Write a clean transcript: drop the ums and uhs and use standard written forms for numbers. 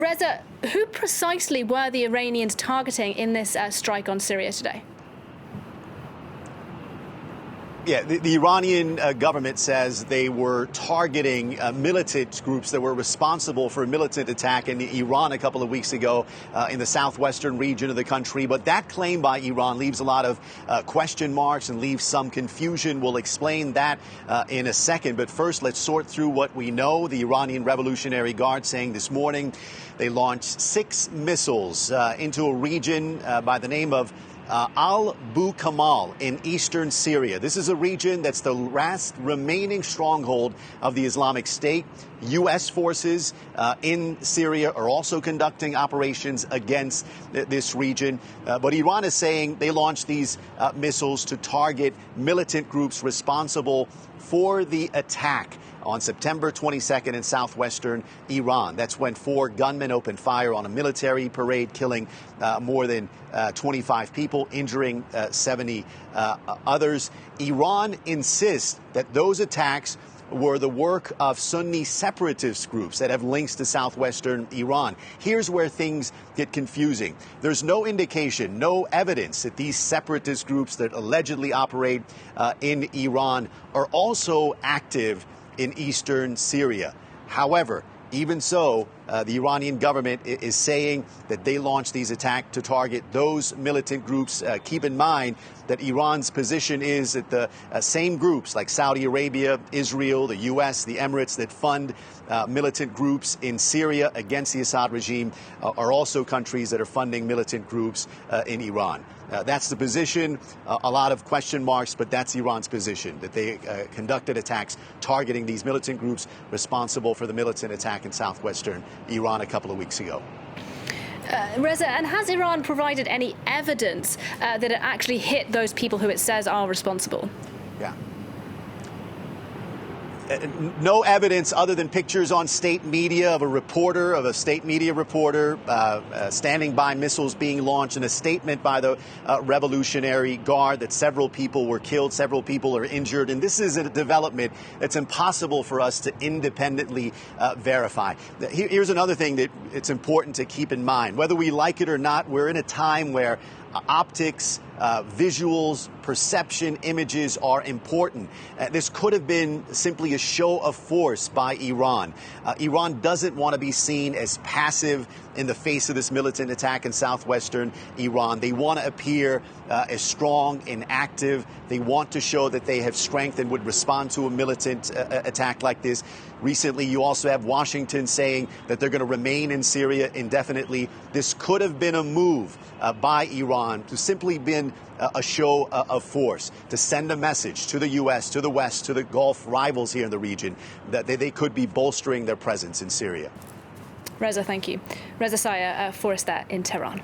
Reza, who precisely were the Iranians targeting in this strike on Syria today? Yeah, the Iranian government says they were targeting militant groups that were responsible for a militant attack in Iran a couple of weeks ago in the southwestern region of the country. But that claim by Iran leaves a lot of question marks and leaves some confusion. We'll explain that in a second. But first, let's sort through what we know. The Iranian Revolutionary Guard saying this morning they launched 6 missiles into a region by the name of Al-Bu Kamal in eastern Syria. This is a region that's the last remaining stronghold of the Islamic State. U.S. forces in Syria are also conducting operations against this region. But Iran is saying they launched these missiles to target militant groups responsible for the attack on September 22nd in southwestern Iran. That's when 4 gunmen opened fire on a military parade, killing more than 25 people, injuring 70 others. Iran insists that those attacks were the work of Sunni separatist groups that have links to southwestern Iran. Here's where things get confusing. There's no indication, no evidence that these separatist groups that allegedly operate in Iran are also active in eastern Syria. However, even so, the Iranian government is saying that they launched these attacks to target those militant groups. Keep in mind that Iran's position is that the same groups like Saudi Arabia, Israel, the U.S., the Emirates that fund militant groups in Syria against the Assad regime are also countries that are funding militant groups in Iran. That's the position. A lot of question marks, but that's Iran's position, that they conducted attacks targeting these militant groups responsible for the militant attack in southwestern Iran a couple of weeks ago. Reza, and has Iran provided any evidence that it actually hit those people who it says are responsible? Yeah. No evidence other than pictures on state media of a state media reporter standing by missiles being launched, and a statement by the Revolutionary Guard that several people were killed, several people are injured. And this is a development that's impossible for us to independently verify. Here's another thing that it's important to keep in mind. Whether we like it or not, we're in a time where optics, visuals, perception, images are important. This could have been simply a show of force by Iran. Iran doesn't want to be seen as passive in the face of this militant attack in southwestern Iran. They want to appear as strong and active. They want to show that they have strength and would respond to a militant attack like this. Recently, you also have Washington saying that they're going to remain in Syria indefinitely. This could have been a move by Iran to simply been a show of force, to send a message to the U.S., to the West, to the Gulf rivals here in the region, that they could be bolstering their presence in Syria. Reza, thank you. Reza Saya for us there in Tehran.